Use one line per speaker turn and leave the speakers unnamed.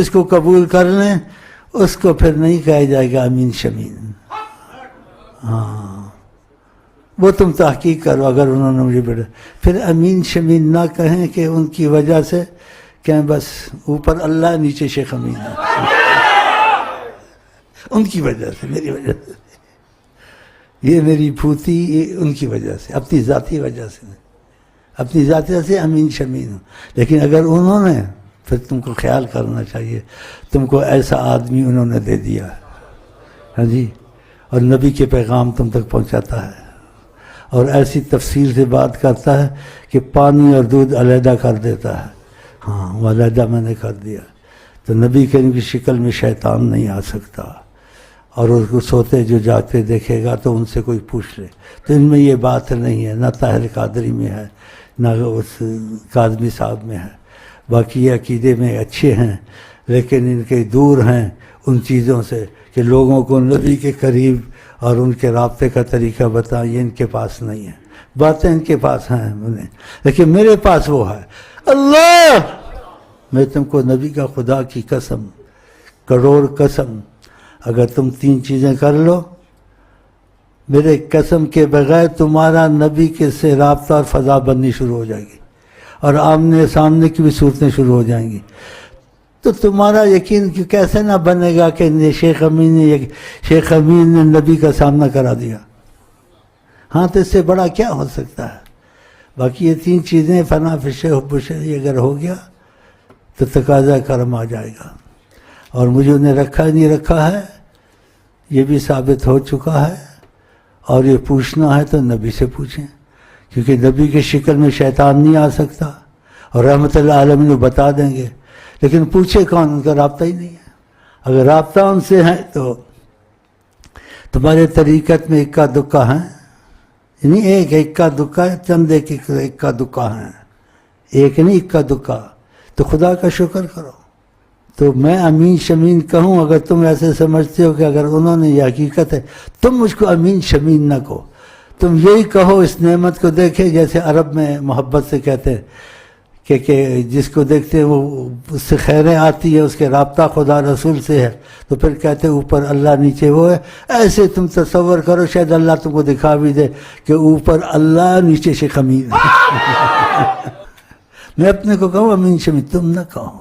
اس کو قبول کر لیں اس کو پھر نہیں کہا جائے گا امین شمین. ہاں وہ تم تحقیق کرو اگر انہوں نے مجھے بیٹا. پھر امین شمین نہ کہیں کہ ان کی وجہ سے کہیں بس اوپر اللہ نیچے شیخ امین ہے ان کی وجہ سے میری وجہ سے یہ میری پھوتی یہ ان کی وجہ سے اپنی ذاتی وجہ سے اپنی ذاتی سے امین شمین ہوں. لیکن اگر انہوں نے پھر تم کو خیال کرنا چاہیے تم کو ایسا آدمی انہوں نے دے دیا ہے ہاں جی اور نبی کے پیغام تم تک پہنچاتا ہے اور ایسی تفصیل سے بات کرتا ہے کہ پانی اور دودھ علیحدہ کر دیتا ہے. ہاں وہ علیحدہ میں نے کر دیا تو نبی کریم کی شکل میں شیطان نہیں آ سکتا. اور اس کو سوتے جو جاگتے دیکھے گا تو ان سے کوئی پوچھ لے تو ان میں یہ بات نہیں ہے نہ طاہر قادری میں ہے نہ اس کاظمی صاحب میں ہے. باقی یہ عقیدے میں اچھے ہیں لیکن ان کے دور ہیں ان چیزوں سے کہ لوگوں کو نبی کے قریب اور ان کے رابطے کا طریقہ بتائیں. یہ ان کے پاس نہیں ہے. باتیں ان کے پاس ہیں لیکن میرے پاس وہ ہے. اللہ میں تم کو نبی کا خدا کی قسم کروڑ قسم اگر تم 3 چیزیں کر لو میرے قسم کے بغیر تمہارا نبی کے سے رابطہ اور فضا بننی شروع ہو جائے گی اور آمنے سامنے کی بھی صورتیں شروع ہو جائیں گی. تو تمہارا یقین کیسے نہ بنے گا کہ شیخ امین نے نبی کا سامنا کرا دیا. ہاں تو اس سے بڑا کیا ہو سکتا ہے. باقی یہ 3 چیزیں فنا فش حب شری اگر ہو گیا تو تقاضا کرم آ جائے گا. اور مجھے انہیں رکھا ہی نہیں رکھا ہے یہ بھی ثابت ہو چکا ہے. اور یہ پوچھنا ہے تو نبی سے پوچھیں کیونکہ نبی کی شکل میں شیطان نہیں آ سکتا اور رحمت اللہ عالمین بتا دیں گے. لیکن پوچھے کون ان کا رابطہ ہی نہیں ہے. اگر رابطہ ان سے ہے تو تمہارے طریقت میں اکا دکا ہیں یعنی ایک اکا دکا چند ایک اکا دکا ہیں ایک نہیں اکا دکا. تو خدا کا شکر کرو. تو میں امین شمین کہوں اگر تم ایسے سمجھتے ہو کہ اگر انہوں نے یہ حقیقت ہے تم مجھ کو امین شمین نہ کہو. تم یہی کہو اس نعمت کو دیکھے جیسے عرب میں محبت سے کہتے ہیں کہ جس کو دیکھتے ہیں وہ اس سے خیریں آتی ہے اس کے رابطہ خدا رسول سے ہے تو پھر کہتے ہیں اوپر اللہ نیچے وہ ہے. ایسے تم تصور کرو شاید اللہ تم کو دکھا بھی دے کہ اوپر اللہ نیچے شیخ امین ہے. میں اپنے کو کہوں امین شمین تم نہ کہو.